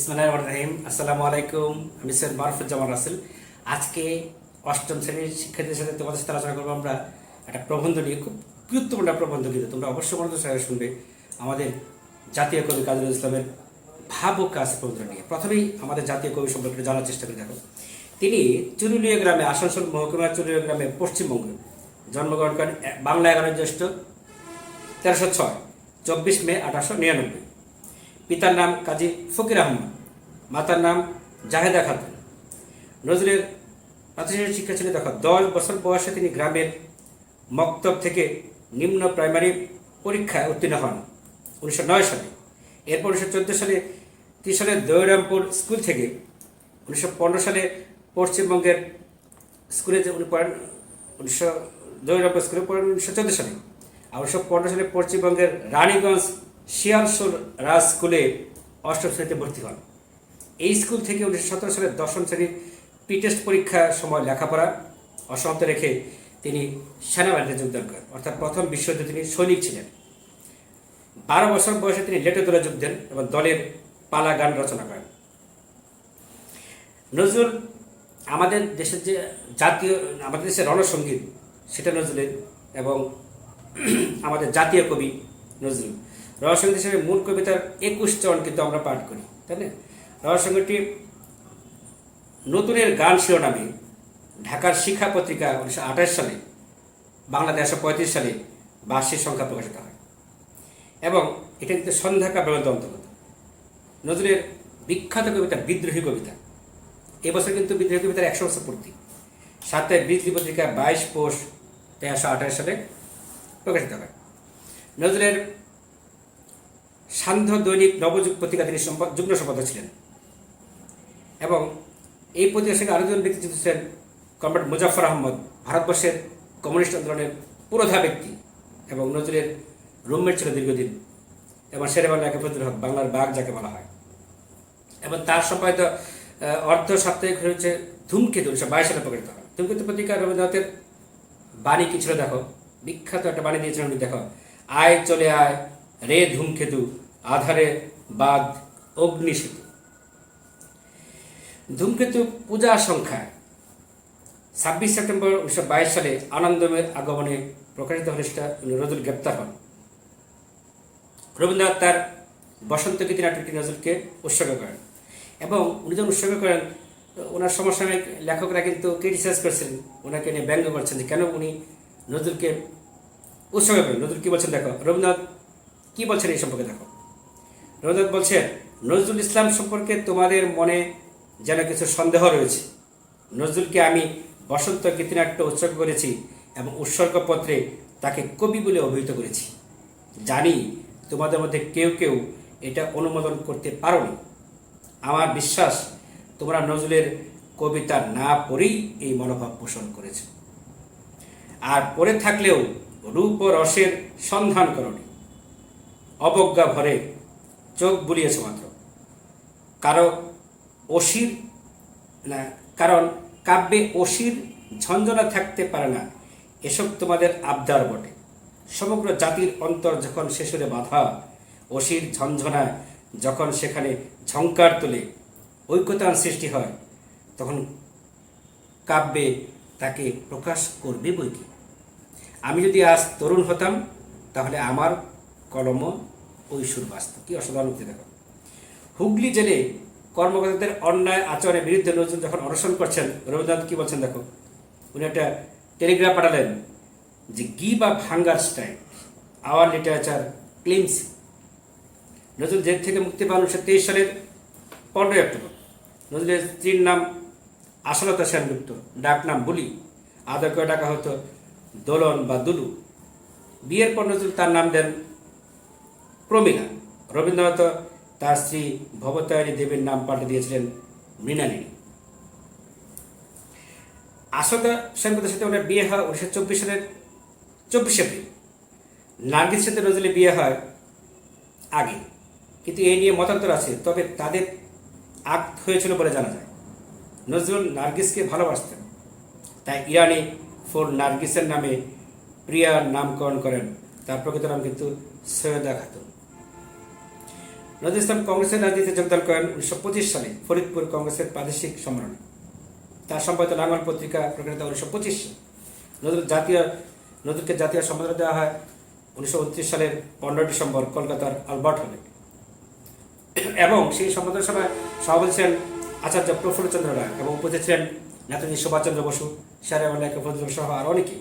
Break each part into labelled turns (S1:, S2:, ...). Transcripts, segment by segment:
S1: বিসমিল্লাহির রহমানির রহিম। আসসালামু আলাইকুম। আমি স্যার মারুফুজ্জামান রাসেল। আজকে অষ্টম শ্রেণীর শিক্ষার্থীদের সাথে তোমাদের সাথে আলোচনা করবো আমরা একটা প্রবন্ধ নিয়ে, খুব গুরুত্বপূর্ণ একটা প্রবন্ধ, কিন্তু তোমরা অবশ্যই মনোযোগ সহকারে শুনবে। আমাদের জাতীয় কবি কাজী নজরুল ইসলামের ভাবুক কাজ প্রবন্ধ নিয়ে। প্রথমেই আমাদের জাতীয় কবি সম্পর্কে জানার চেষ্টা করে দেখো। তিনি চুরুলিয়া গ্রামে, আসানসোল মহকুমার চুরুলিয়া গ্রামে পশ্চিমবঙ্গে জন্মগ্রহণ করেন। বাংলা 11 জ্যৈষ্ঠ 1306, 24 মে 1899। পিতার নাম কাজী ফকির আহমদ, মাতার নাম জাহেদা খাতুন। নজরুলের প্রাথমিক শিক্ষা ছিল দেখো, 10 বছর বয়সে তিনি গ্রামের মক্তব থেকে নিম্ন প্রাইমারি পরীক্ষায় উত্তীর্ণ হন 1909 সালে। এরপর 1914 সালে ত্রিশালের দৈরামপুর স্কুল থেকে 1915 সালে পশ্চিমবঙ্গের স্কুলে উনি পড়েন। দৈরামপুর স্কুলে পড়েন 1914 সালে। আর 1915 সালে পশ্চিমবঙ্গের রানীগঞ্জ শিয়ালসোল রাজ স্কুলে অষ্টম শ্রেণীতে ভর্তি হন। এই স্কুল থেকে 1917 সালে দশম শ্রেণীর প্রি-টেস্ট পরীক্ষার সময় লেখাপড়া অসমাপ্ত রেখে তিনি সেনাবাহিনীতে যোগদান করেন, অর্থাৎ প্রথম বিশ্বযুদ্ধে তিনি সৈনিক ছিলেন। 12 বছর বয়সে তিনি লেটো দলে যোগ দেন এবং দলের পালা গান রচনা করেন। নজরুল আমাদের দেশের যে আমাদের দেশের রণসঙ্গীত, সেটা নজরুলের, এবং আমাদের জাতীয় কবি নজরুল। রণসঙ্গীত হিসেবে মূল কবিতার 21 চরণ কিন্তু আমরা পাঠ করি, তাই না? রণসঙ্গীতটি নতুনের গান শিরোনামে ঢাকার শিক্ষা পত্রিকা 1928 সালে, বাংলাদেশ 1935 সালে বার্ষিক সংখ্যা প্রকাশিত হয় এবং এটা কিন্তু সন্ধ্যা কাব্যের অন্তর্গত। নজরুলের বিখ্যাত কবিতা বিদ্রোহী কবিতা, এবছর কিন্তু বিদ্রোহী কবিতার 100 বছর পূর্তি। সাপ্তাহিক বিজলি পত্রিকা 22 পৌষ 1328 সালে প্রকাশিত হয়। নজরুলের সান্ধ্য দৈনিক নবযুগ পত্রিকা তিনি যুগ্ম সম্পাদক ছিলেন এবং এই পত্রিকার সঙ্গে আরও দুজন ব্যক্তি যুক্ত ছিলেন। কমরেড মুজাফফর আহমদ, ভারতবর্ষের কমিউনিস্ট আন্দোলনের পুরোধা ব্যক্তি এবং নজরুলের রুমমেট ছিল দীর্ঘদিন, এবং শেরেবাংলা একে ফজলুল হক, বাংলার বাঘ যাকে বলা হয়। এবং তার সম্পাদিত অর্ধ সাপ্তাহিক হচ্ছে ধূমকেতু 1922 সালে প্রকাশিত হয়। ধূমকেতু পত্রিকা রবীন্দ্রনাথের বাণী কি ছিল দেখো, বিখ্যাত একটা বাণী দিয়েছিলেন উনি, দেখো, আয় চলে আয় রে ধূমকেতু, আধারে বাদ অগ্নি সেতু। ধূমকেতু পূজা সংখ্যা 26 সেপ্টেম্বর 1922 সালে আনন্দমের আগমনে প্রকাশিত হলে সেটা নজরুল গ্রেপ্তার হন। রবীন্দ্রনাথ তার বসন্ত গীতি নাটকটি নজরুলকে উৎসর্গ করেন এবং উনি যখন উৎসর্গ করেন, ওনার সমসাময়িক লেখকরা কিন্তু ক্রিটিসাইজ করছেন, ওনাকে নিয়ে ব্যঙ্গ করছেন যে কেন উনি নজরুলকে উৎসর্গ করেন। নজরুল কী বলছেন দেখো, রবীন্দ্রনাথ কী বলছেন এই সম্পর্কে দেখো। রবীন্দ্রনাথ বলছেন, নজরুল ইসলাম সম্পর্কে তোমাদের মনে যেন কিছু সন্দেহ রয়েছে। নজরুলকে আমি বসন্ত গীতিনাট্য উৎসর্গ করেছি এবং উৎসর্গপত্রে তাকে কবি বলে অভিহিত করেছি। জানি তোমাদের মধ্যে কেউ কেউ এটা অনুমোদন করতে পারোনি। আমার বিশ্বাস তোমরা নজরুলের কবিতা না পড়েই এই মনোভাব পোষণ করেছ, আর পড়ে থাকলেও রূপ ও রসের সন্ধান করনি, অবজ্ঞা ভরে চোখ বুলিয়েছ মাত্র। কারণ কাব্যে অসির ঝঞ্ঝনা থাকতে পারে না, এসব তোমাদের আবদার বটে। সমগ্র জাতির অন্তর যখন শেষরে বাঁধা, অসির ঝঞ্ঝনা যখন সেখানে ঝঙ্কার তোলে, ঐক্যতান সৃষ্টি হয়, তখন কাব্যে তাকে প্রকাশ করবে বই কি। আমি যদি আজ তরুণ হতাম, তাহলে আমার কলম ওই সুর বাঁচত। কি অসাধারণ উক্তি দেখো। হুগলি জেলে কর্মকর্তাদের অন্যায় আচরণের বিরুদ্ধে নজরুল যখন অনশন করছেন, রবীন্দ্রনাথ কী বলছেন দেখো। উনি একটা টেলিগ্রাফ পাঠালেন যে give up hunger strike, our literature claims. Nazrul jail থেকে মুক্তি পান 1923 সালের 15 অক্টোবর। নজরুলের স্ত্রীর নাম আশালতা সেনগুপ্ত, ডাক নাম বুলি, আদর করে ডাকা হতো দোলন বা দুলু। বিয়ের পর নজরুল তার নাম দেন প্রমীলা। রবীন্দ্রনাথ তার স্ত্রী ভবতারিণী দেবীর নাম পাল্টে দিয়েছিলেন মৃণালিনী। আশালতা সেনগুপ্তের সাথে ওনার বিয়ে হয় 1924 সালের 24 এপ্রিল। নার্গিসের সাথে নজরুলের বিয়ে হয় আগে, কিন্তু এই নিয়ে মতান্তর আছে, তবে তাদের আগ হয়েছিল বলে জানা যায়। নজরুল নার্গিসকে ভালোবাসতেন, তাই ইরানি ফোর নার্গিসের নামে প্রিয়ার নামকরণ করেন। তার প্রকৃত নাম কিন্তু সৈয়দা খাতুন। নজরুল ইসলাম কংগ্রেসের রাজনীতিতে যোগদান করেন 1925 সালে ফরিদপুর কংগ্রেসের প্রাদেশিক সম্মেলনে। তার সম্পাদিত লাঙ্গল পত্রিকা প্রকাশিত 1925 সালে। নজরুলকে জাতীয় সম্মাননা দেওয়া হয় 1929 সালের 15 ডিসেম্বর কলকাতার আলবার্ট হলে, এবং সেই সম্মাননা সভায় সভাপতি ছিলেন আচার্য প্রফুল্লচন্দ্র রায় এবং উপস্থিত ছিলেন নেতাজি সুভাষচন্দ্র বসু, শেরে বাংলা ফজলুল সহ আর অনেকে।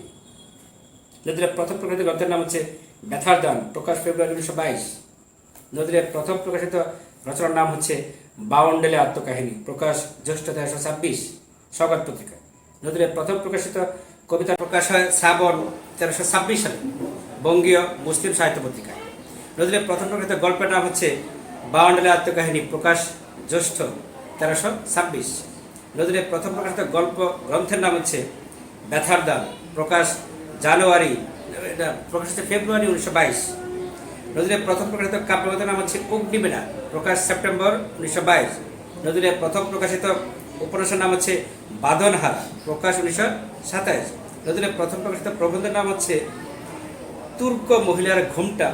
S1: নজরুলের প্রথম প্রকাশিত গ্রন্থের নাম হচ্ছে ব্যথার দান, প্রকাশ ফেব্রুয়ারি 1922। নজরুলের প্রথম প্রকাশিত রচনার নাম হচ্ছে বাউন্ডেলে আত্মকাহিনী, প্রকাশ জ্যৈষ্ঠ 1326 সওগাত পত্রিকা। নজরুলের প্রথম প্রকাশিত কবিতা প্রকাশ হয় শ্রাবণ 1326 সালে বঙ্গীয় মুসলিম সাহিত্য পত্রিকায়। নজরুলের প্রথম প্রকাশিত গল্পের নাম হচ্ছে বাউন্ডেলে আত্মকাহিনী, প্রকাশ জ্যৈষ্ঠ 1326। নজরুলের প্রথম প্রকাশিত গল্প গ্রন্থের নাম হচ্ছে ব্যথার দান, প্রকাশ ফেব্রুয়ারি 1922। নজরুলের প্রথম প্রকাশিত কাব্যগ্রন্থের নাম হচ্ছে অগ্নিবীণা, প্রকাশ সেপ্টেম্বর 1922। নজরুলের প্রথম প্রকাশিত উপন্যাসের নাম হচ্ছে বাঁধনহারা, প্রকাশ 1927। নজরুলের প্রথম প্রকাশিত প্রবন্ধের নাম হচ্ছে তুর্ক মহিলার ঘুমটা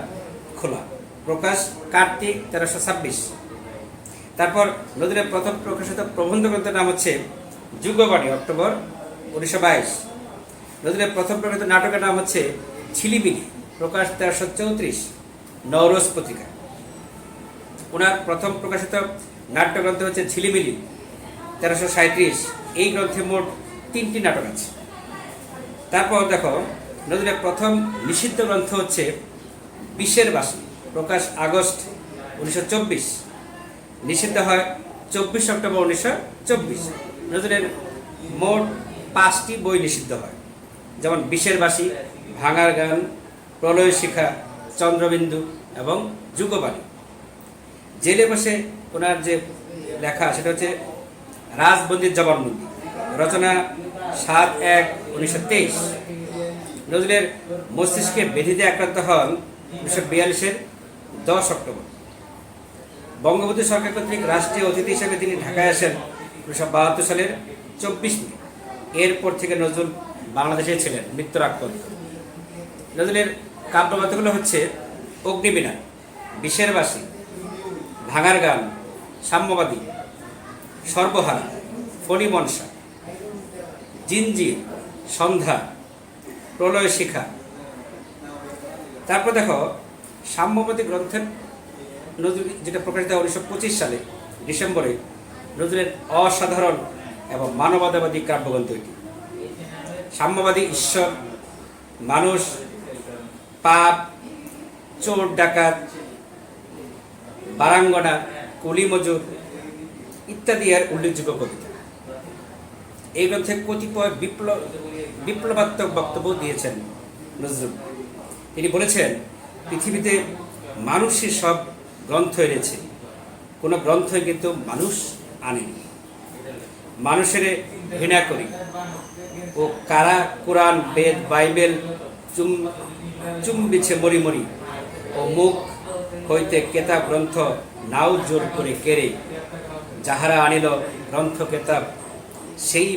S1: খোলা, প্রকাশ কার্তিক 1326। তারপর নজরুলের প্রথম প্রকাশিত প্রবন্ধ গ্রন্থের নাম হচ্ছে যুগবাণী, অক্টোবর 1922। নজরুলের প্রথম প্রকাশিত নাটকের নাম হচ্ছে ঝিলিমিলি, প্রকাশ 1334 নওরোজ পত্রিকা। ওনার প্রথম প্রকাশিত নাট্যগ্রন্থ হচ্ছে ঝিলিমিলি 1337। এই গ্রন্থে মোট 3টি নাটক আছে। তারপর দেখো, নজরুলের প্রথম নিষিদ্ধ গ্রন্থ হচ্ছে বিষের বাসী, প্রকাশ আগস্ট 1924। নিষিদ্ধ হয় 24 অক্টোবর 1924। নজরুলের মোট 5টি বই নিষিদ্ধ হয়, যেমন বিষের বাসী, ভাঙার গান, প্রলয় শিখা, চন্দ্রবিন্দু এবং যুগবাণী। জেলে বসে ওনার যে লেখা সেটা হচ্ছে রাজবন্দির জবানবন্দি, রচনা 7/1/1923। নজরুলের মস্তিষ্কে ব্যাধিতে আক্রান্ত হন 1942-এর 10 অক্টোবর। বঙ্গবন্ধু সরকার কর্তৃক রাষ্ট্রীয় অতিথি হিসেবে তিনি ঢাকায় আসেন 1972 সালের 24 মে। এরপর থেকে নজরুল বাংলাদেশে ছিলেন মৃত্যুর আগ পর্যন্ত। নজরুলের কাব্যগ্রন্থগুলো হচ্ছে অগ্নিবীণা, বিষের বাসী, ভাঙার গান, সাম্যবাদী, সর্বহারা, ফণিমনসা, জিঞ্জির, সন্ধ্যা, প্রলয় শিখা। তারপর দেখো, সাম্যবাদী গ্রন্থের নজরুল যেটা প্রকাশিত 1925 সালে ডিসেম্বরে, নজরুলের অসাধারণ এবং মানবতাবাদী কাব্যগ্রন্থ এটি। সাম্যবাদী ঈশ্বর, মানুষ, পাপ, চোর ডাকাত, বারাঙ্গনা, কুলি মজুর ইত্যাদি এর উল্লেখযোগ্য কবিতা। এই গ্রন্থে কতিপয় বিপ্লবাত্মক বক্তব্য দিয়েছেন নজরুল। তিনি বলেছেন, পৃথিবীতে মানুষই সব গ্রন্থ এনেছে, কোনো গ্রন্থই কিন্তু মানুষ আনেনি। মানুষের ঘৃণা করি ও কারা কোরআন, বেদ, বাইবেল চুম্বিছে মরি মরি, ও মুখ হইতে কেতাব গ্রন্থ নাও জোর করে কেড়ে, যাহারা আনিল গ্রন্থ কেতাব সেই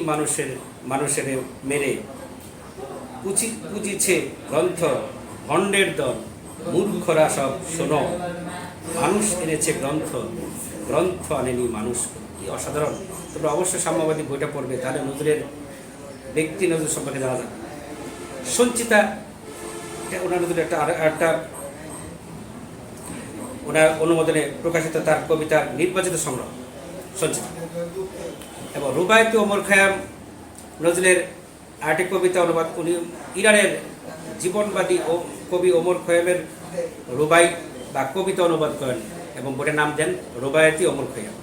S1: মানুষের মেরে, পুজিছে গ্রন্থ ভণ্ডের দল, মূর্খরা সব শোনো, মানুষ এনেছে গ্রন্থ, গ্রন্থ আনেনি মানুষ। কি অসাধারণ! তোমরা অবশ্যই সাম্যবাদী বইটা পড়বে, তাহলে নজরুলের ব্যক্তি নজরুল সম্পর্কে জানা যাবে। সঞ্চিতা, ওনার নজরুলের একটা ওনার অনুমোদনে প্রকাশিত তার কবিতার নির্বাচিত সংগ্রহ সঞ্চিতা। এবং রুবায়তে ওমর খৈয়াম, নজরুলের আরেকটি কবিতা অনুবাদ। উনি ইরানের জীবনবাদী ও কবি ওমর খৈয়ামের রুবাই বা কবিতা অনুবাদ করেন এবং বইটার নাম দেন রুবায়তে ওমর খৈয়াম।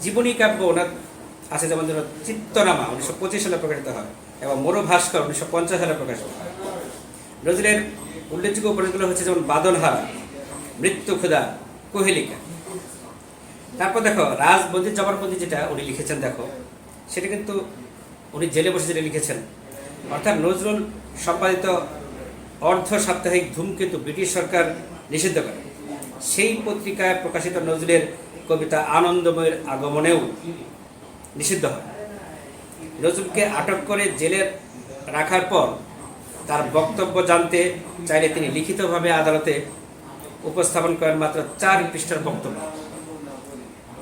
S1: জীবনী কাব্য ওনার আছে, যেমন ধরো চিত্তনামা 1925 সালে প্রকাশিত হয় এবং মরুভাস্কর 1950 সালে প্রকাশিত হয়। নজরুলের উল্লেখযোগ্য উপন্যাসগুলো হচ্ছে যেমন বাঁধনহারা, মৃত্যু ক্ষুধা, কোহেলিকা। তারপর দেখো, রাজবন্দির জবানবন্দি যেটা উনি লিখেছেন, দেখো সেটা কিন্তু উনি জেলে বসে যেটা লিখেছেন, অর্থাৎ নজরুল সম্পাদিত অর্ধ সাপ্তাহিক ধূমকেতু ব্রিটিশ সরকার নিষিদ্ধ করে। সেই পত্রিকায় প্রকাশিত নজরুলের কবিতা আনন্দময়ের আগমনেও নিষিদ্ধ হয়। নজরুলকে আটক করে জেলে রাখার পর তার বক্তব্য জানতে চাইলে তিনি লিখিতভাবে আদালতে উপস্থাপন করেন মাত্র 4 পৃষ্ঠার বক্তব্য।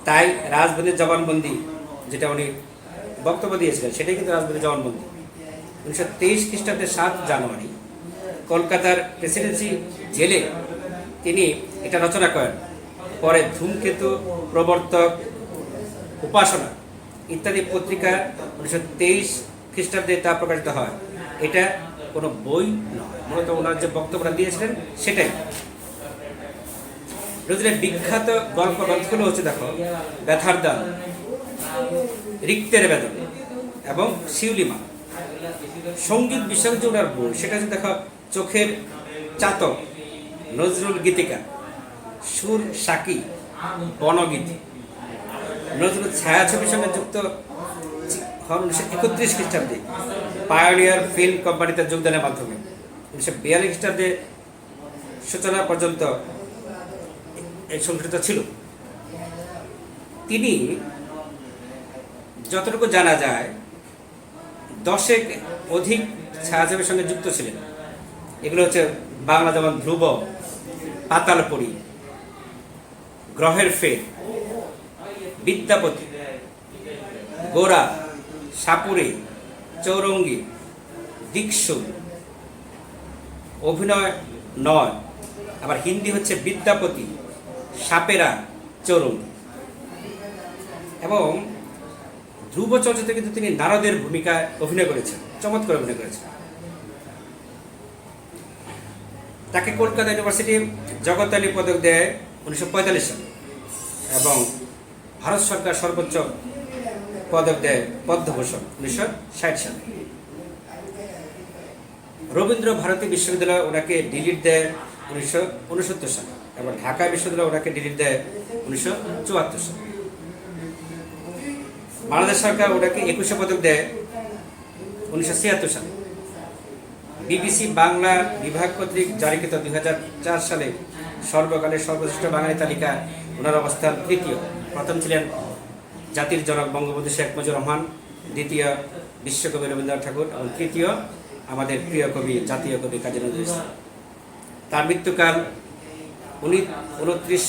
S1: তাই রাজবন্দির জবানবন্দি যেটা উনি বক্তব্য দিয়েছিলেন সেটাই কিন্তু রাজবন্দির জবানবন্দি। 1923 খ্রিস্টাব্দের 7 জানুয়ারি কলকাতার প্রেসিডেন্সি জেলে তিনি এটা রচনা করেন। পরে ধূমকেতু, প্রবর্তক, উপাসনা ইত্যাদি পত্রিকা 1923 খ্রিস্টাব্দে তা প্রকাশিত হয়। এটা কোনো বই নয়, মূলত ওনার যে বক্তব্যটা দিয়েছিলেন সেটাই। নজরুলের বিখ্যাত গল্প গ্রন্থগুলো হচ্ছে দেখো ব্যথার দান, রিক্তের বেদন এবং শিউলিমা। সঙ্গীত বিষয়ক যে ওনার বই সেটা হচ্ছে দেখো চোখের চাতক, নজরুল গীতিকা, সুর সাকি, বনগীতি। নজরুল ছায়াছবির সঙ্গে যুক্ত হন 1931 খ্রিস্টাব্দে পায়োনিয়ার ফিল্ম কোম্পানিতে যোগদানের মাধ্যমে। 1942 খ্রিস্টাব্দে সূচনা পর্যন্ত এই সংগঠিত ছিল। তিনি যতটুকু জানা যায় 10 অধিক ছায়াছবির সঙ্গে যুক্ত ছিলেন। এগুলো হচ্ছে বাংলা যেমন ধ্রুব, পাতালপুরী, গ্রহের ফের, বিদ্যাপতি, গোরা, সাপুরে, চৌরঙ্গী, দীক্ষু। অভিনয় নয়, আবার হিন্দি হচ্ছে বিদ্যাপতি, সাপেরা, চৌরঙ্গী। এবং ধ্রুব চলচ্চিত্রে কিন্তু তিনি নারদের ভূমিকায় অভিনয় করেছেন, চমৎকার অভিনয় করেছেন। তাকে কলকাতা ইউনিভার্সিটি জগত্তানি পদক দেয় 1945 সালে এবং ভারত সরকার সর্বোচ্চ পদক দেয় পদ্মভূষণ 1960 সালে। রবীন্দ্র ভারতী বিশ্ববিদ্যালয় ওনাকে ডিলিট দেয় 1969 সালে এবং ঢাকা বিশ্ববিদ্যালয় ওনাকে ডিলিট দেয় 1974 সালে। বাংলাদেশ সরকার ওনাকে 21 পদক দেয় 1976 সালে। বিবিসি বাংলা বিভাগ কর্তৃক জারিকৃত 2004 সালে সর্বকালের সর্বশ্রেষ্ঠ বাঙালি তালিকা ওনার অবস্থান তৃতীয়। প্রথম ছিলেন জাতির জনক বঙ্গবন্ধু শেখ মুজিবুর রহমান, দ্বিতীয় বিশ্বকবি রবীন্দ্রনাথ ঠাকুর এবং তৃতীয় আমাদের প্রিয় কবি জাতীয় কবি কাজী নজরুল ইসলাম। তার মৃত্যুকাল 29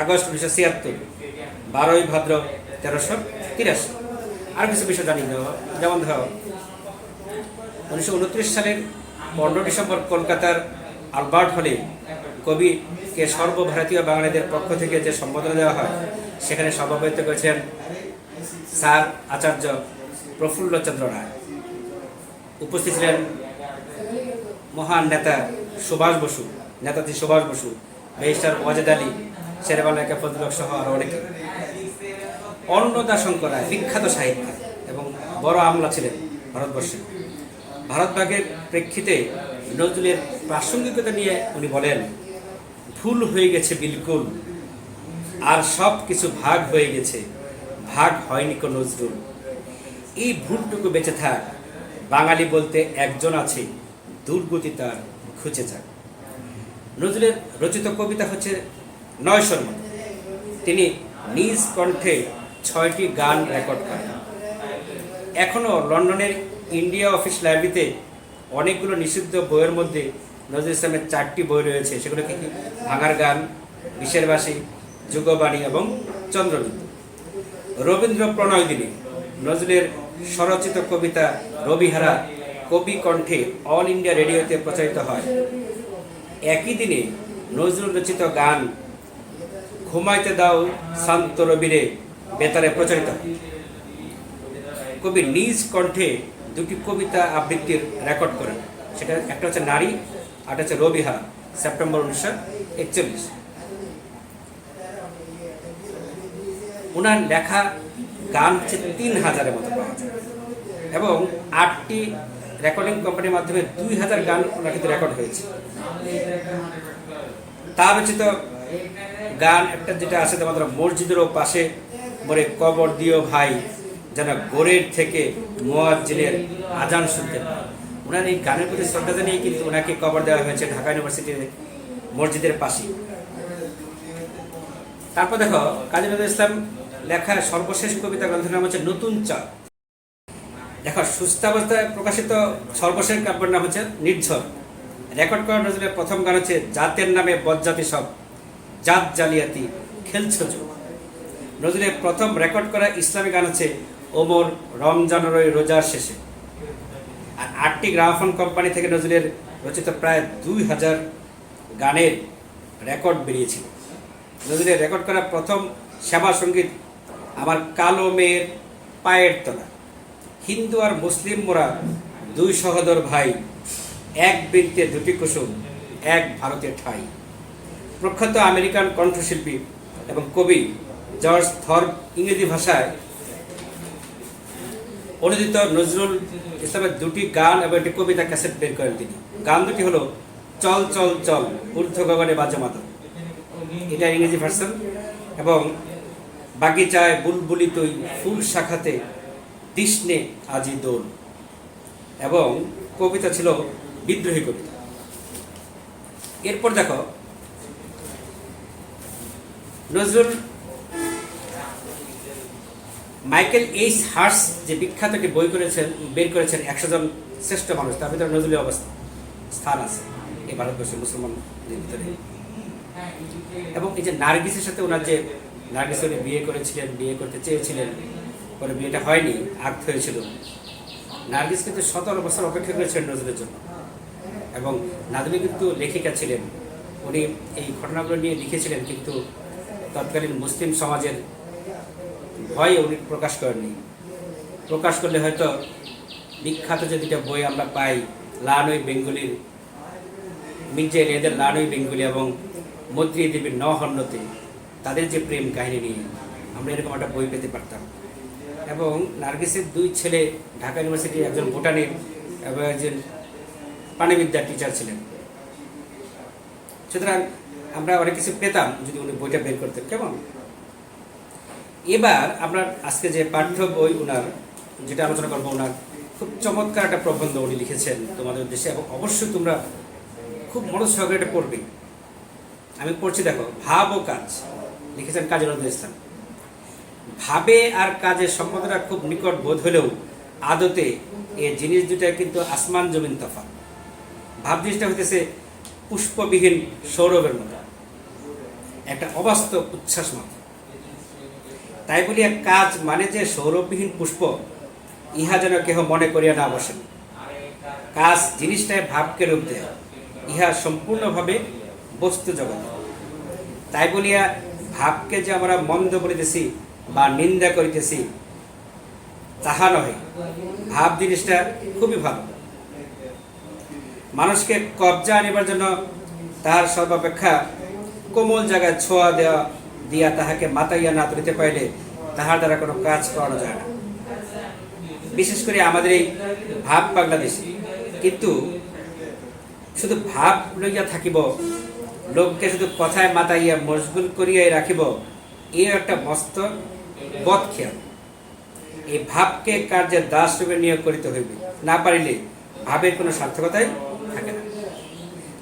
S1: আগস্ট 1976, 12 ভাদ্র 1383। আর কিছু বিষয় জানি না, যেমন ধরো 1929 সালের 15 ডিসেম্বর কলকাতার আলবার্ট হলে কবিকে সর্বভারতীয় বাঙালিদের পক্ষ থেকে যে সম্বোধনা দেওয়া হয় সেখানে সভাপতিত্ব করেছেন স্যার আচার্য প্রফুল্লচন্দ্র রায়। উপস্থিত ছিলেন মহান নেতা সুভাষ বসু, নেতাজি সুভাষ বসু, ব্যারিস্টার ওয়াজেদ আলী, শেরেবাংলা ফজলুল হক সহ আরও অনেকে। অন্নদাশঙ্কর রায় বিখ্যাত সাহিত্যিক এবং বড় আমলা ছিলেন ভারতবর্ষে। ভারতভাগের প্রেক্ষিতে নজরুলের প্রাসঙ্গিকতা নিয়ে উনি বলেন, ভুল হয়ে গেছে বিলকুল, আর সব কিছু ভাগ হয়ে গেছে, ভাগ হয়নি কো নজরুল। এই ভুলটুকু বেঁচে থাক, বাঙালি বলতে একজন আছে, দুর্গতি তার খুঁজে যাক। নজরুলের রচিত কবিতা হচ্ছে 900-র মতো। তিনি নিজ কণ্ঠে 6টি গান রেকর্ড করেন। এখনও লন্ডনের ইন্ডিয়া অফিস লাইব্রেরিতে অনেকগুলো নিষিদ্ধ বইয়ের মধ্যে নজরুল ইসলামের 4টি বই রয়েছে। সেগুলো কি? ভাঙার গান, বিষের বাসী, যুগবাণী এবং চন্দ্রবিন্দু। রবীন্দ্র প্রণয় দিনে নজরুলের স্বরচিত কবিতা রবিহারা কবি কণ্ঠে অল ইন্ডিয়া রেডিওতে প্রচারিত হয়। একই দিনে নজরুল রচিত গান ঘুমাইতে দাও শান্ত রবিরে বেতারে প্রচারিত হয়। কবি নিজ কণ্ঠে 2টি কবিতা আবৃত্তির রেকর্ড করেন। সেটা একটা হচ্ছে নারী, আর হচ্ছে রবিহারা, সেপ্টেম্বর 1941। ওনার লেখা গান হচ্ছে 3000-এর মতো পাওয়া যায় এবং 8টি রেকর্ডিং কোম্পানির মাধ্যমে 2000 গান ওনার কিন্তু রেকর্ড হয়েছে। তার রচিত গান একটা যেটা আছে তোমাদের মসজিদেরও পাশে মরে কবর দিও ভাই, যেন গোরের থেকে মুয়াজ্জিনের আজান শুনতে পায়। ওনার এই গানের প্রতি শ্রদ্ধা জানিয়ে কিন্তু ওনাকে কবর দেওয়া হয়েছে ঢাকা ইউনিভার্সিটির মসজিদের পাশে। তারপর দেখো কাজী নজরুল ইসলাম লেখা সর্বশেষ কবিতা গ্রন্থের নাম হচ্ছে নতুন চাঁদ। দেখো সুস্থাবস্থায় প্রকাশিত সর্বশেষ কাব্যের নাম হচ্ছে নির্ঝর। রেকর্ড করা নজরুলের প্রথম গান হচ্ছে জাতের নামে বজ্জাতি সব, জাত জালিয়াতি খেলছ যোগ। নজরুলের প্রথম রেকর্ড করা ইসলামী গান হচ্ছে ওমর রমজানের ওই রোজার শেষে। আর 8টি গ্রামোফোন কোম্পানি থেকে নজরুলের রচিত প্রায় 2000 গানের রেকর্ড বেরিয়েছিল। নজরুলের রেকর্ড করা প্রথম শ্যামা সঙ্গীত আমার কালো মেয়ের পায়ের তলা। হিন্দু আর মুসলিম মোরা দুই সহোদর ভাই, এক বৃন্তে দুটি কুসুম, এক ভারতের ঠাই। প্রখ্যাত আমেরিকান কণ্ঠশিল্পী এবং কবি জর্জ থর্প ইংরেজি ভাষায় অনুদিত নজরুল ইসলামের 2টি গান এবং একটি কবিতা ক্যাসেট বের করেন তিনি। গান দুটি হলো চল চল চল ঊর্ধ্ব গগনে বাজে মাদল, এটা ইংরেজি ভার্সন, এবং বাগিচায় বুলবুলি তুই ফুল শাখাতে তৃষ্ণে আজি দোল, এবং কবিতা ছিল বিদ্রোহী কবিতা। এরপর দেখো নজরুল মাইকেল এইচ হার্স যে বিখ্যাত একটি বই বের করেছেন 100 জন শ্রেষ্ঠ মানুষ, তার ভিতরে নজরুলের স্থান আছে এই ভারতবর্ষের মুসলমানদের ভিতরে। এবং এই যে নার্গিসের সাথে ওনার যে নার্গিস উনি বিয়ে করতে চেয়েছিলেন, পরে বিয়েটা হয়নি, আঘাত হয়েছিল। নার্গিস কিন্তু 17 বছর অপেক্ষা করেছিলেন নজরুলের জন্য, এবং নাজনী কিন্তু লেখিকা ছিলেন। উনি এই ঘটনাগুলো নিয়ে লিখেছিলেন, কিন্তু তৎকালীন মুসলিম সমাজের ভয়ে উনি প্রকাশ করেননি। প্রকাশ করলে হয়তো বিখ্যাত যে 2টা বই আমরা পাই, লানই বেঙ্গলির মির্জা এদের লানই বেঙ্গলি এবং মদ্রি দেবীর নহন্যতে, তাদের যে প্রেম কাহিনী নিয়ে আমরা এরকম একটা বই পেতে পারতাম। এবং নার্গিসের 2 ছেলে ঢাকা ইউনিভার্সিটির একজন বোটানির এবং একজন প্রাণীবিদ্যার টিচার ছিলেন। সুতরাং আমরা অনেক কিছু পেতাম যদি উনি বইটা বের করতেন। কেমন এবার আমরা আজকে যে পাঠ্য বই ওনার যেটা আলোচনা করবো, ওনার খুব চমৎকার একটা প্রবন্ধ উনি লিখেছেন তোমাদের উদ্দেশ্যে, এবং অবশ্যই তোমরা খুব মনোযোগ সহকারে এটা পড়বে। আমি পড়ছি, দেখো। ভাব ও কাজ, লিখেছেন কাজী নজরুল ইসলাম। ভাবে আর কাজের সম্বন্ধটা খুব নিকট বোধ হলেও আদতে এই জিনিস দুটা কিন্তু আসমান জমিন তফাৎ। ভাব জিনিসটা হইতেছে পুষ্পবিহীন সৌরভের মতো, একটা অবাস্তব উচ্ছ্বাস মাত্র। তাই বলিয়া কাজ মানে যে সৌরভবিহীন পুষ্প, ইহা যেন কেহ মনে করিয়া না বসেন। কাজ জিনিসটায় ভাবকে রূপ দেয়, ইহা সম্পূর্ণভাবে বস্তু জগৎ। তাই বলিয়া ভাবকে যে আমরা মন্দ বলিতেছি বা নিন্দা করিতেছি তাহা নহে। ভাব জিনিসটা খুবই ভালো। মানুষকে কবজা আনিবার জন্য তাহার সর্বাপেক্ষা কোমল জায়গায় ছোঁয়া দিয়া তাহাকে মাতাইয়া না তুলিতে পাইলে তাহার দ্বারা কোনো কাজ করানো যায় না। বিশেষ করে আমাদের এই ভাব পাগলা দেশে কিন্তু শুধু ভাব লইয়া থাকিব, লোককে শুধু কথায় মাতাইয়া মশগুল করিয়াই রাখিব, এই একটা মস্ত বদখেয়াল। এই ভাবকে কার্যের দাস রূপে নিয়োগ করিতে হইবে, না পারিলে ভাবের কোনো সার্থকতাই থাকে না।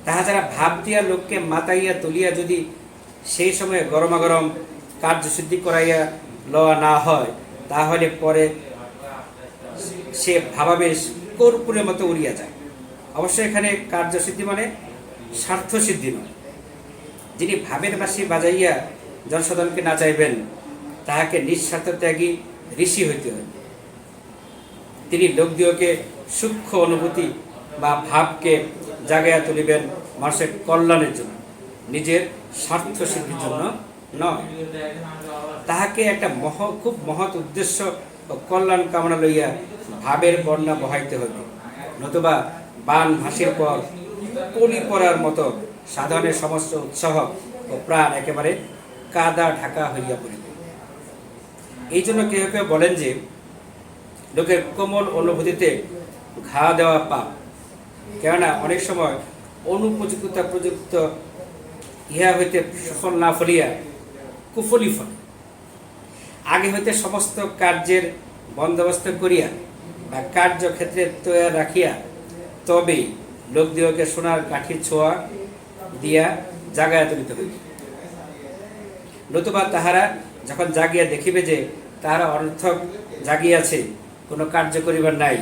S1: তাহা ছাড়া ভাব দিয়া লোককে মাতাইয়া তুলিয়া যদি সেই সময়ে গরমাগরম কার্যসিদ্ধি করাইয়া লওয়া না হয়, তাহলে পরে সে ভাবাবেশ কর্পূরের মতো উড়িয়া যায়। অবশ্যই এখানে কার্যসিদ্ধি মানে স্বার্থসিদ্ধি নয়। যিনি ভাবের বাঁশি বাজাইয়া জনসাধারণকে নাচাইবেন, তাহাকে নিঃস্বার্থ ত্যাগী ঋষি হইতে হয়। তিনি লোকদিওকে সূক্ষ্ম অনুভূতি বা ভাবকে জাগাইয়া তুলিবেন মানুষের কল্যাণের জন্য, নিজের স্বার্থ সিদ্ধির জন্য নয়। তাহাকে একটা খুব মহৎ উদ্দেশ্য ও কল্যাণ কামনা লইয়া ভাবের বন্যা বহাইতে হইবে, নতুবা বান ভাসির পর পলি পড়ার মতো সাধারণের সমস্ত উৎসাহ ও প্রাণ একেবারে কাদা ঢাকা হইয়া পড়িবে। এই জন্য কেউ কেউ বলেন যে লোকের কোমল অনুভূতিতে ঘা দেওয়া পাপ, কেননা অনেক সময় অনুপযুক্ততা প্রযুক্ত ইহা হইতে সফল না ফলিয়া কুফলি ফলে। আগে হইতে সমস্ত কার্যের বন্দোবস্ত করিয়া বা কার্যক্ষেত্রে তৈরি রাখিয়া তবে লোকদিওকে সোনার কাঠির ছোঁয়া দিয়া জাগাইয়া তুলিতে হইবে, নতুবা তাহারা যখন জাগিয়া দেখিবে যে তাহারা অনর্থক জাগিয়াছে, কোনো কার্য করিবার নাই,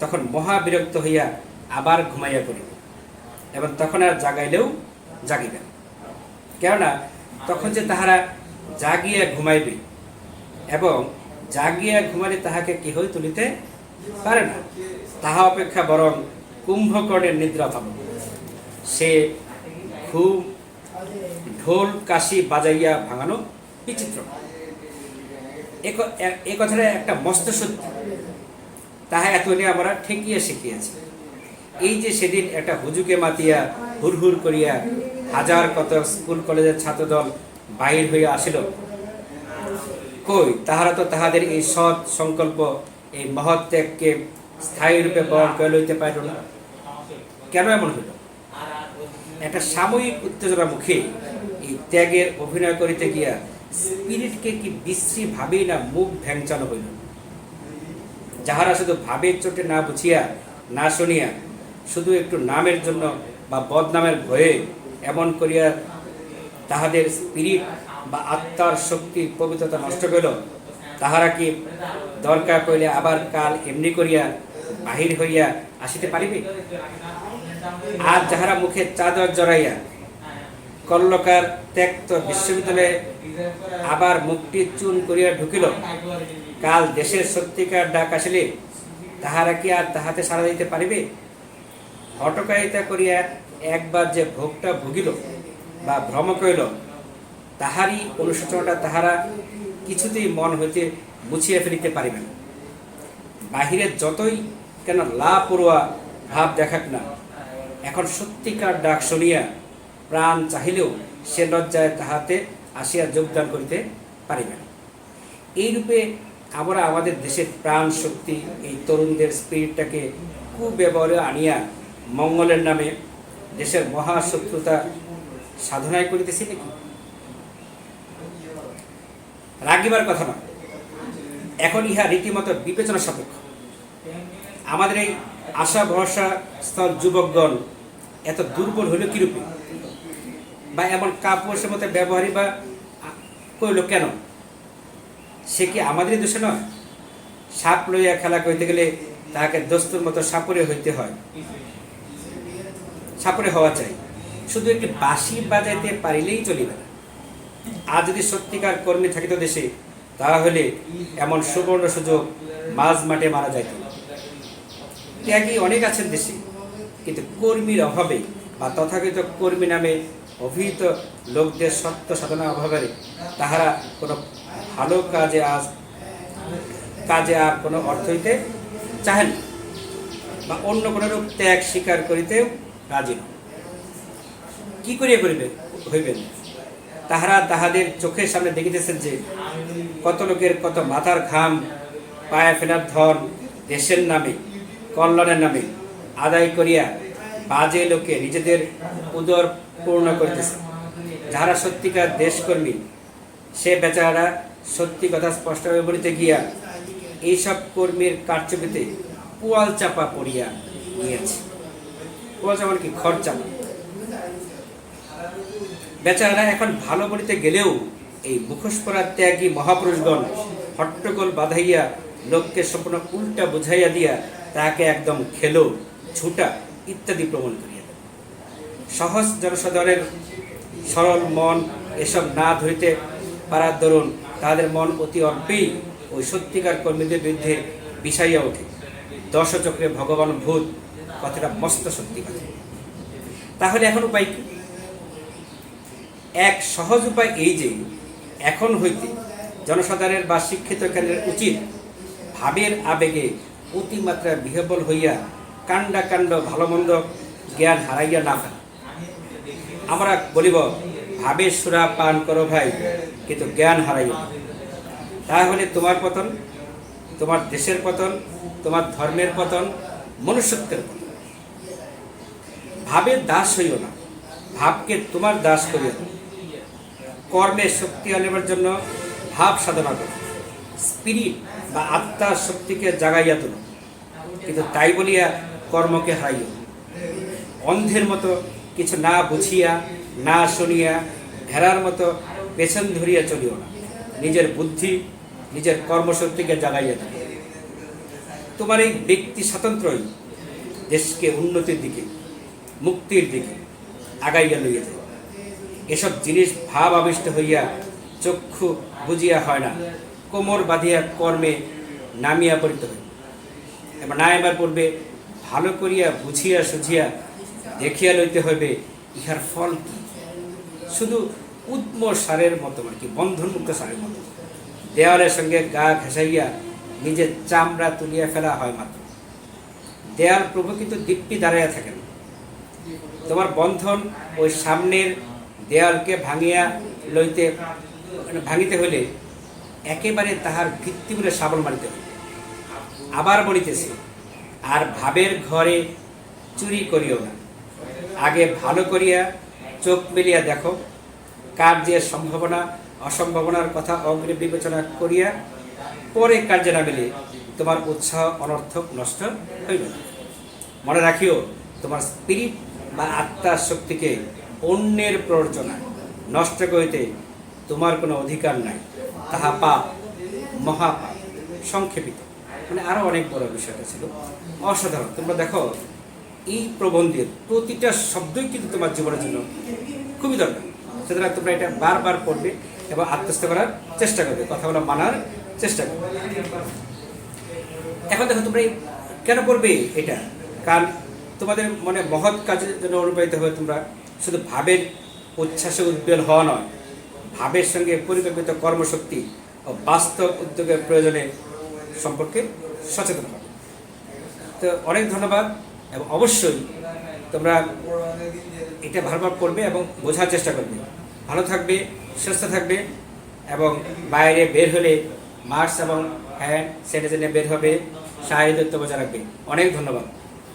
S1: তখন মহা বিরক্ত হইয়া আবার ঘুমাইয়া পড়িবে। এবং তখন আর জাগাইলেও জাগিবে না। কেননা তখন যে তাহারা জাগিয়া ঘুমাইবে এবং জাগিয়া ঘুমালে তাহাকে কেহ তুলিতে পারে না, তাহা অপেক্ষা বরং কুম্ভকর্ণের নিদ্রা ভালো। সে ঘুম ঢোল কাশি বাজাইয়া ভাঙানো বিচিত্র। এ কথাটা একটা মস্ত সত্যি, তাহা এতদিনে আমরা ঠেকিয়ে শিখিয়েছি। এই যে সেদিন একটা হুজুকে মাতিয়া হুড়হুড় করিয়া হাজার কত স্কুল কলেজের ছাত্রদল বাহির হইয়া আসিল, কই তাহারা তো তাহাদের এই সৎ সংকল্প, এই মহৎ ত্যাগকে স্থায়ী রূপে বরণ করে লইতে পারিল না। কেন এমন হইল? একটা সাময়িক উত্তেজনা মুখে এই ত্যাগের অভিনয় করিতে গিয়া স্পিরিটকে কি বিশ্রী ভাবেই না মুখ ভ্যাংচানো হইল। যাহারা শুধু ভাবের চোটে না বুঝিয়া না শুনিয়া শুধু একটু নামের জন্য বা বদনামের ভয়ে এমন করিয়া তাহাদের স্পিরিট বা আত্মার শক্তির পবিত্রতা নষ্ট করিল, তাহারা কি দরকার পড়িলে আবার কাল এমনি করিয়া বাহির হইয়া আসিতে পারিবে? আর যাহারা মুখে চাদর জড়াইয়া কল্লকার ত্যক্ত বিশ্ববিদ্যালয়ে আবার মুখটি চুন করিয়া ঢুকিল, কাল দেশের সত্যিকার ডাক আসিলে তাহারা কি আর তাহাতে সাড়া দিতে পারিবে? হটকারিতা করিয়া একবার যে ভোগটা ভুগিল বা ভ্রম করিল, তাহারই অনুশোচনাটা তাহারা কিছুতেই মন হইতে মুছিয়া ফেলিতে পারিবে না। বাহিরে যতই কেন লাপরোয়া ভাব দেখাক না, এখন সত্যিকার ডাক শুনিয়া প্রাণ চাহিলেও সে লজ্জায় তাহাতে আসিয়া যোগদান করিতে পারিবে না। এইরূপে আমরা আমাদের দেশের প্রাণ শক্তি, এই তরুণদের স্পিরিটটাকে কুব্যবহারে আনিয়া মঙ্গলের নামে দেশের মহাশত্রুতা সাধনায় করিতেছি নাকি? রাগিবার কথা না, এখন ইহা রীতিমতো বিবেচনা সাপেক্ষ। আমাদের এই আশা ভরসা স্থল যুবকগণ এত দুর্বল হইল কিরূপে, বা এমন কাপুরুষের মতো ব্যবহারই বা করিল কেন? সে কি আমাদেরই দোষে নয়? সাপ লইয়া খেলা করিতে গেলে তাহাকে দস্তুর মতো সাপরে হইতে হয়, সাপরে হওয়া চাই। শুধু একটি বাঁশি বাজাইতে পারিলেই চলিবে না। আর যদি সত্যিকার কর্মী থাকিত দেশে, তাহলে এমন সুবর্ণ সুযোগ মাঝ মাঠে মারা যাইত। ত্যাগী অনেক আছেন দেশে, কিন্তু কর্মীর অভাবে বা তথাকথিত কর্মী নামে অভিহিত লোকদের সত্য সাধনা অভাবে তাহারা কোনো ভালো কাজে আর কোনো অর্থ হইতে চাহেন বা অন্য কোনো রূপ ত্যাগ স্বীকার করিতেও রাজি নয়। কি করিয়া হইবেন? তাহারা তাহাদের চোখের সামনে দেখিতেছেন যে কত লোকের কত মাথার ঘাম, পায়ে ফেলার ধন দেশের নামে, কল্যাণের নামে আদায় করিয়া বাজে লোকে নিজেদের উদর পূর্ণ করিতেছে। যাহারা সত্যিকার দেশকর্মী, সে বেচারা সত্যি কথা স্পষ্টভাবে বলিতে গিয়া এইসব কর্মীর কারচুপিতে পোয়াল চাপা পড়িয়া নিয়েছে। পোয়াল চাপা কি? খড় চাপা। বেচারা এখন ভালো বলিতে গেলেও এই মুখোশ পরা ত্যাগী মহাপুরুষগণ হট্টগোল বাঁধাইয়া লোককে সম্পূর্ণ উল্টা বুঝাইয়া দিয়া তাহাকে একদম খেলো, ছুটা ইত্যাদি প্রমাণ করিয়া দেয়। সহজ জনসাধারণের সরল মন এসব না ধরিতে পারার দরুন তাদের মন অতি অল্পেই ওই সত্যিকার কর্মীদের বিরুদ্ধে বিষাইয়া ওঠে। দশচক্রে ভগবান ভূত কথাটা মস্ত সত্যি কথা। তাহলে এখন উপায় কি? এক সহজ উপায় এই যে এখন হইতে জনসাধারণের বা শিক্ষিত কেন্দ্রের উচিত ভাবের আবেগে অতিমাত্রা বিহ্বল হইয়া কাণ্ড ভালো মন্দ জ্ঞান হারাইয়া না ফেলা। আমরা বলিব ভাবের সুরা পান করো ভাই, কিন্তু জ্ঞান হারাইয়া। তাহলে তোমার পতন, তোমার দেশের পতন, তোমার ধর্মের পতন, মনুষ্যত্বের পতন। ভাবের দাস হইও না, ভাবকে তোমার দাস করিও না। কর্মের শক্তি আনিবার জন্য ভাব সাধনা করো, স্পিরিট বা আত্মার শক্তিকে জাগাইয়া তোলো, কিন্তু তাই বলিয়া কর্মকে হারাইও। অন্ধের মতো কিছু না বুঝিয়া না শুনিয়া ভেড়ার মতো পেছন ধরিয়া চলিও না। নিজের বুদ্ধি, নিজের কর্মশক্তিকে জাগাইয়া তোলো। তোমার এই ব্যক্তি স্বাতন্ত্র্যই দেশকে উন্নতির দিকে মুক্তির দিকে আগাইয়া লইয়া যায়। এসব জিনিস ভাব আবিষ্ট হইয়া চক্ষু বুঝিয়া হয় না, কোমর বাঁধিয়া কর্মে নামিয়া পড়িতে হয়। এবার না এবার পড়বে, ভালো করিয়া বুঝিয়া সুঝিয়া দেখিয়া লইতে হইবে ইহার ফল কি। শুধু উদ্ম সারের মতো আর কি, বন্ধনমুক্ত সারের মতো দেওয়ালের সঙ্গে গা ঘেঁষাইয়া নিজের চামড়া তুলিয়া ফেলা হয় মাত্র। দেয়াল প্রভু কিন্তু দিব্যি দাঁড়াইয়া থাকেন। তোমার বন্ধন ওই সামনের দেয়ালকে ভাঙিতে হইলে একেবারে তাহার ভিত্তি বলে শাবল মারিতে হইবে। আবার বলিতেছে, আর ভাবের ঘরে চুরি করিও না, আগে ভালো করিয়া চোখ মেলিয়া দেখো, কার্যের সম্ভাবনা অসম্ভাবনার কথা অগ্রে বিবেচনা করিয়া পরে কার্যে নামিলে তোমার উৎসাহ অনর্থক নষ্ট হইবে না। মনে রাখিও, তোমার স্পিরিট বা আত্মার শক্তিকে অন্যের প্ররোচনা নষ্ট করিতে তোমার কোনো অধিকার নাই, তাহা পাপ, মহাপাপ। সংক্ষেপিত মানে আরও অনেক বড় বিষয়টা ছিল, অসাধারণ। তোমরা দেখো, এই প্রবন্ধের প্রতিটা শব্দই কিন্তু তোমার জীবনের জন্য খুবই দরকার। সুতরাং তোমরা এটা বারবার পড়বে এবং আত্মস্থ করার চেষ্টা করবে, কথাগুলো মানার চেষ্টা করবে। এখন দেখো, তোমরা কেন করবে এটা? কারণ তোমাদের মনে মহৎ কাজের জন্য অনুপ্রাণিত হয়ে তোমরা শুধু ভাবের উচ্ছ্বাসে উদ্বেল হওয়া নয়, ভাবের সঙ্গে পরিকল্পিত কর্মশক্তি ও বাস্তব উদ্যোগের প্রয়োজনে সম্পর্কে সচেতন হবে। তো অনেক ধন্যবাদ, এবং অবশ্যই তোমরা এটা ভালোভাবে পড়বে এবং বোঝার চেষ্টা করবে। ভালো থাকবে, সুস্থ থাকবে, এবং বাইরে বের হলে মাস্ক এবং হ্যান্ড স্যানিটাইজার নিয়ে বের হবে। শারীরিক দূরত্ব বজায় রাখবে। অনেক ধন্যবাদ।